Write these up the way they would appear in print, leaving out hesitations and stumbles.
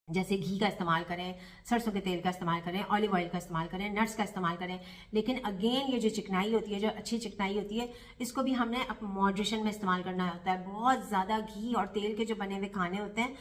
जैसे घी का इस्तेमाल करें, सरसों के तेल का इस्तेमाल करें, ऑलिव ऑयल का इस्तेमाल करें, नट्स का इस्तेमाल करें। लेकिन अगेन ये जो चिकनाई होती है, जो अच्छी चिकनाई होती है, इसको भी हमने अपने मॉडरेशन में इस्तेमाल करना होता है। बहुत ज़्यादा घी और तेल के जो बने हुए खाने होते हैं,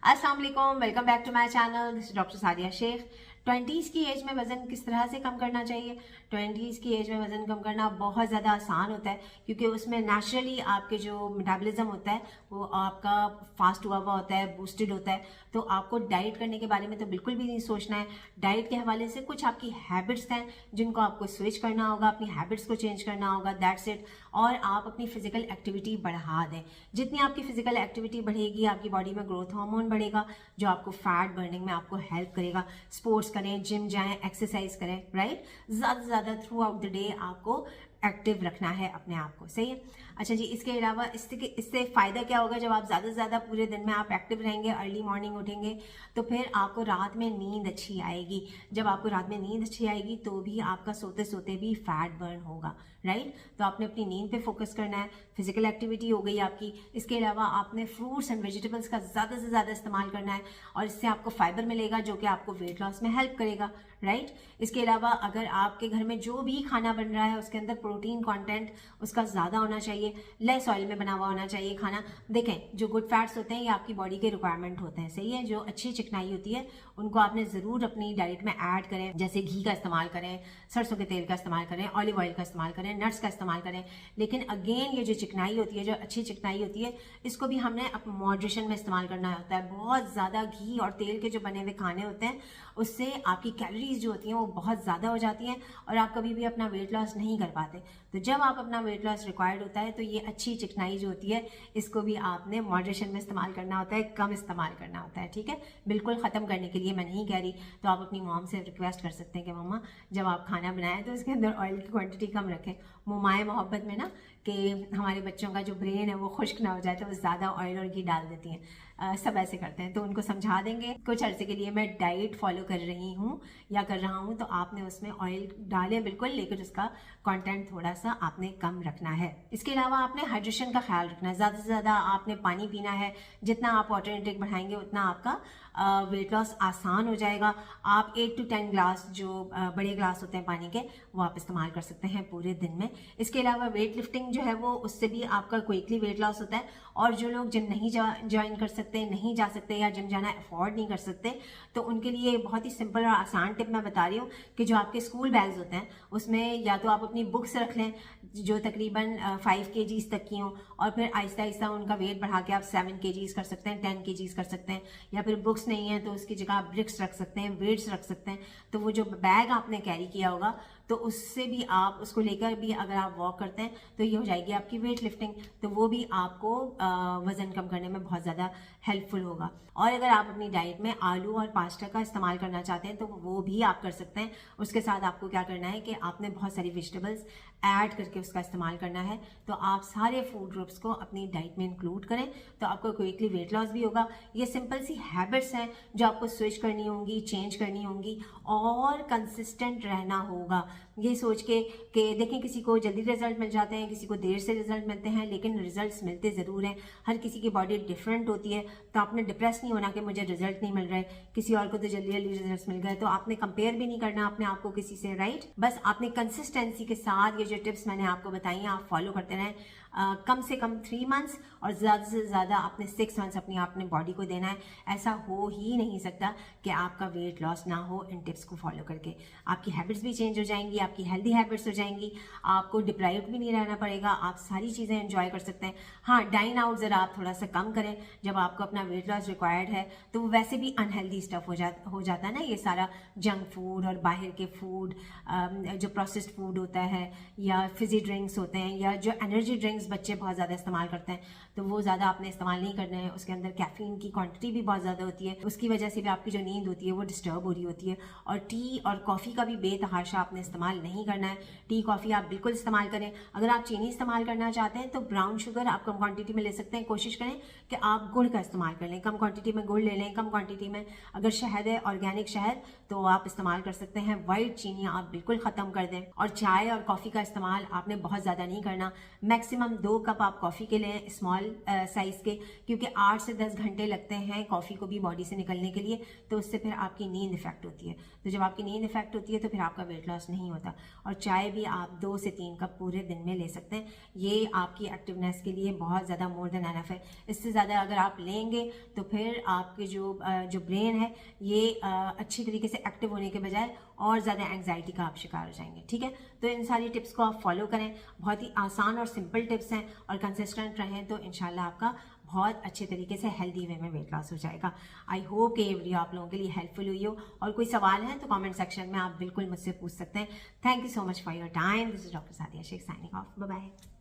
अस्सलाम वालेकुम, welcome back to my channel. This is doctor Sadia Shaikh. 20s की एज में वज़न किस तरह से कम करना चाहिए? 20s की एज में वज़न कम करना बहुत ज़्यादा आसान होता है, क्योंकि उसमें नेचुरली आपके जो मेटाबॉलिज्म होता है वो आपका फास्ट हुआ हुआ होता है, बूस्टेड होता है। तो आपको डाइट करने के बारे में तो बिल्कुल भी नहीं सोचना है। डाइट के हवाले से कुछ आपकी हैबिट्स हैं जिनको आपको स्विच करना होगा, अपनी हैबिट्स को चेंज करना होगा, दैट्स इट। और आप अपनी फिजिकल एक्टिविटी बढ़ा दें। जितनी आपकी फिजिकल एक्टिविटी बढ़ेगी, आपकी बॉडी में ग्रोथ हार्मोन बढ़ेगा, जो आपको फैट बर्निंग में आपको हेल्प करेगा। स्पोर्ट्स करें, जिम जाएं, एक्सरसाइज करें, राइट। ज़्यादा से ज़्यादा थ्रू आउट द डे आपको एक्टिव रखना है अपने आप को, सही है। अच्छा जी, इसके अलावा इससे फ़ायदा क्या होगा? जब आप ज़्यादा से ज़्यादा पूरे दिन में आप एक्टिव रहेंगे, अर्ली मॉर्निंग उठेंगे, तो फिर आपको रात में नींद अच्छी आएगी। जब आपको रात में नींद अच्छी आएगी तो भी आपका सोते सोते भी फैट बर्न होगा, राइट। तो आपने अपनी नींद पे फोकस करना है। फिजिकल एक्टिविटी हो गई आपकी। इसके अलावा आपने फ्रूट्स एंड वेजिटेबल्स का ज़्यादा से ज़्यादा इस्तेमाल करना है, और इससे आपको फाइबर मिलेगा जो कि आपको वेट लॉस में हेल्प करेगा, राइट। इसके अलावा अगर आपके घर में जो भी खाना बन रहा है उसके अंदर प्रोटीन कंटेंट उसका ज़्यादा होना चाहिए, लेस ऑयल में बना हुआ होना चाहिए खाना। देखें, जो गुड फैट्स होते हैं ये आपकी बॉडी के रिक्वायरमेंट होते हैं, सही है। जो अच्छी चिकनाई होती है उनको आपने ज़रूर अपनी डाइट में ऐड करें। जैसे घी का इस्तेमाल करें, सरसों के तेल का इस्तेमाल करें, ऑलिव ऑयल का इस्तेमाल करें, नट्स का इस्तेमाल करें। लेकिन अगेन ये जो चिकनाई होती है, जो अच्छी चिकनाई होती है, इसको भी हमने अपने मॉडरेशन में इस्तेमाल करना होता है। बहुत ज़्यादा घी और तेल के जो बने हुए खाने होते हैं उससे आपकी कैलोरीज जो होती हैं वो बहुत ज़्यादा हो जाती हैं और आप कभी भी अपना वेट लॉस नहीं कर पाते। तो जब आप अपना वेट लॉस रिक्वायर्ड होता है तो ये अच्छी चिकनाई जो होती है इसको भी आपने मॉडरेशन में इस्तेमाल करना होता है, कम इस्तेमाल करना होता है, ठीक है। बिल्कुल ख़त्म करने के लिए मैं नहीं कह रही। तो आप अपनी मॉम से रिक्वेस्ट कर सकते हैं कि मम्मा जब आप खाना बनाएं तो उसके अंदर ऑयल की क्वांटिटी कम रखें। मुमाए मोहब्बत में ना कि हमारे बच्चों का जो ब्रेन है वो खुश्क ना हो जाए तो वो ज़्यादा ऑयल और घी डाल देती हैं। सब ऐसे करते हैं, तो उनको समझा देंगे। कुछ अर्से के लिए मैं डाइट फॉलो कर रही हूँ या कर रहा हूँ, तो आपने उसमें ऑयल डालें बिल्कुल, लेकिन उसका कंटेंट थोड़ा सा आपने कम रखना है। इसके अलावा आपने हाइड्रेशन का ख्याल रखना है। ज़्यादा से ज़्यादा आपने पानी पीना है। जितना आप वाटर इंटेक बढ़ाएंगे उतना आपका वेट लॉस आसान हो जाएगा। आप 8 to 10 ग्लास जो बड़े ग्लास होते हैं पानी के, वो आप इस्तेमाल कर सकते हैं पूरे दिन में। इसके अलावा वेट लिफ्टिंग जो है वो उससे भी आपका क्विकली वेट लॉस होता है। और जो लोग जिम नहीं ज्वाइन कर सकते, नहीं जा सकते या जिम जाना अफोर्ड नहीं कर सकते, तो उनके लिए बहुत ही सिंपल और आसान टिप मैं बता रही हूँ कि जो आपके स्कूल बैग्स होते हैं उसमें या तो आप अपनी बुक्स रख लें जो तकरीबन 5 kgs तक की हों, और फिर आहिस्ता आहिस्ता उनका वेट बढ़ा के आप 7 kgs कर सकते हैं, 10 kgs कर सकते हैं। या फिर बुक्स नहीं है तो उसकी जगह आप ब्रिक्स रख सकते हैं, वेट्स रख सकते हैं। तो वो जो बैग आपने कैरी किया होगा तो उससे भी आप उसको लेकर भी अगर आप वॉक करते हैं तो ये हो जाएगी आपकी वेट लिफ्टिंग। तो वो भी आपको वज़न कम करने में बहुत ज़्यादा हेल्पफुल होगा। और अगर आप अपनी डाइट में आलू और पास्ता का इस्तेमाल करना चाहते हैं तो वो भी आप कर सकते हैं। उसके साथ आपको क्या करना है कि आपने बहुत सारी वेजिटेबल्स ऐड करके उसका इस्तेमाल करना है। तो आप सारे फूड ग्रुप्स को अपनी डाइट में इंक्लूड करें तो आपको क्विकली वेट लॉस भी होगा। ये सिंपल सी हैबिट्स हैं जो आपको स्विच करनी होंगी, चेंज करनी होंगी और कंसिस्टेंट रहना होगा। ये सोच के कि देखें, किसी को जल्दी रिजल्ट मिल जाते हैं, किसी को देर से रिजल्ट मिलते हैं, लेकिन रिजल्ट्स मिलते ज़रूर हैं। हर किसी की बॉडी डिफरेंट होती है, तो आपने डिप्रेस नहीं होना कि मुझे रिजल्ट नहीं मिल रहे, किसी और को तो जल्दी जल्दी रिजल्ट मिल गए। तो आपने कंपेयर भी नहीं करना अपने आप को किसी से, राइट। बस आपने कंसिस्टेंसी के साथ ये जो टिप्स मैंने आपको बताई हैं आप फॉलो करते रहें। कम से कम 3 मंथ्स और ज़्यादा से ज़्यादा आपने 6 मंथ्स अपने बॉडी को देना है। ऐसा हो ही नहीं सकता कि आपका वेट लॉस ना हो इन टिप्स को फॉलो करके। आपकी हैबिट्स भी चेंज हो जाएंगी, आपकी हेल्दी हैबिट्स हो जाएंगी, आपको डिप्राइव्ड भी नहीं रहना पड़ेगा, आप सारी चीज़ें एंजॉय कर सकते हैं। हाँ, डाइन आउट ज़रा आप थोड़ा सा कम करें। जब आपको अपना वेट लॉस रिक्वायर्ड है तो वो वैसे भी अनहेल्दी स्टफ हो जाता है ना, ये सारा जंक फूड और बाहर के फूड, जो प्रोसेस्ड फूड होता है, या फिजी ड्रिंक्स होते हैं, या जो एनर्जी ड्रिंक्स बच्चे बहुत ज़्यादा इस्तेमाल करते हैं, तो वो ज़्यादा आपने इस्तेमाल नहीं करना है। उसके अंदर कैफीन की क्वांटिटी भी बहुत ज़्यादा होती है, उसकी वजह से भी आपकी जो नींद होती है वो डिस्टर्ब हो रही होती है। और टी और कॉफ़ी का भी बेतहाशा आपने इस्तेमाल इस्तेमाल नहीं करना है। टी कॉफ़ी आप बिल्कुल इस्तेमाल करें। अगर आप चीनी इस्तेमाल करना चाहते हैं तो ब्राउन शुगर आप कम क्वांटिटी में ले सकते हैं। कोशिश करें कि आप गुड़ का इस्तेमाल कर लें, कम क्वांटिटी में गुड़ ले लें, कम क्वांटिटी में अगर शहद है, ऑर्गेनिक शहद, तो आप इस्तेमाल कर सकते हैं। वाइट चीनी आप बिल्कुल ख़त्म कर दें। और चाय और कॉफ़ी का इस्तेमाल आपने बहुत ज़्यादा नहीं करना। मैक्सिमम 2 कप आप कॉफ़ी के लें, स्मॉल साइज़ के, क्योंकि 8 से 10 घंटे लगते हैं कॉफ़ी को भी बॉडी से निकलने के लिए, तो उससे फिर आपकी नींद इफेक्ट होती है। तो जब आपकी नींद इफेक्ट होती है तो फिर आपका वेट लॉस नहीं होता। और चाय भी आप 2 से 3 कप पूरे दिन में ले सकते हैं। ये आपकी एक्टिवनेस के लिए बहुत ज़्यादा मोर देन एनफ है। इससे ज़्यादा अगर आप लेंगे तो फिर आपके जो ब्रेन है ये अच्छी तरीके से एक्टिव होने के बजाय और ज़्यादा एंग्जाइटी का आप शिकार हो जाएंगे। ठीक है, तो इन सारी टिप्स को आप फॉलो करें। बहुत ही आसान और सिंपल टिप्स हैं और कंसिस्टेंट रहें तो इंशाल्लाह आपका बहुत अच्छे तरीके से हेल्दी वे में वेट लॉस हो जाएगा। आई होप कि ये वीडियो आप लोगों के लिए हेल्पफुल हुई हो। और कोई सवाल है तो कमेंट सेक्शन में आप बिल्कुल मुझसे पूछ सकते हैं। Thank you so much for your time. This is doctor Sadia Shaikh signing off. Bye bye.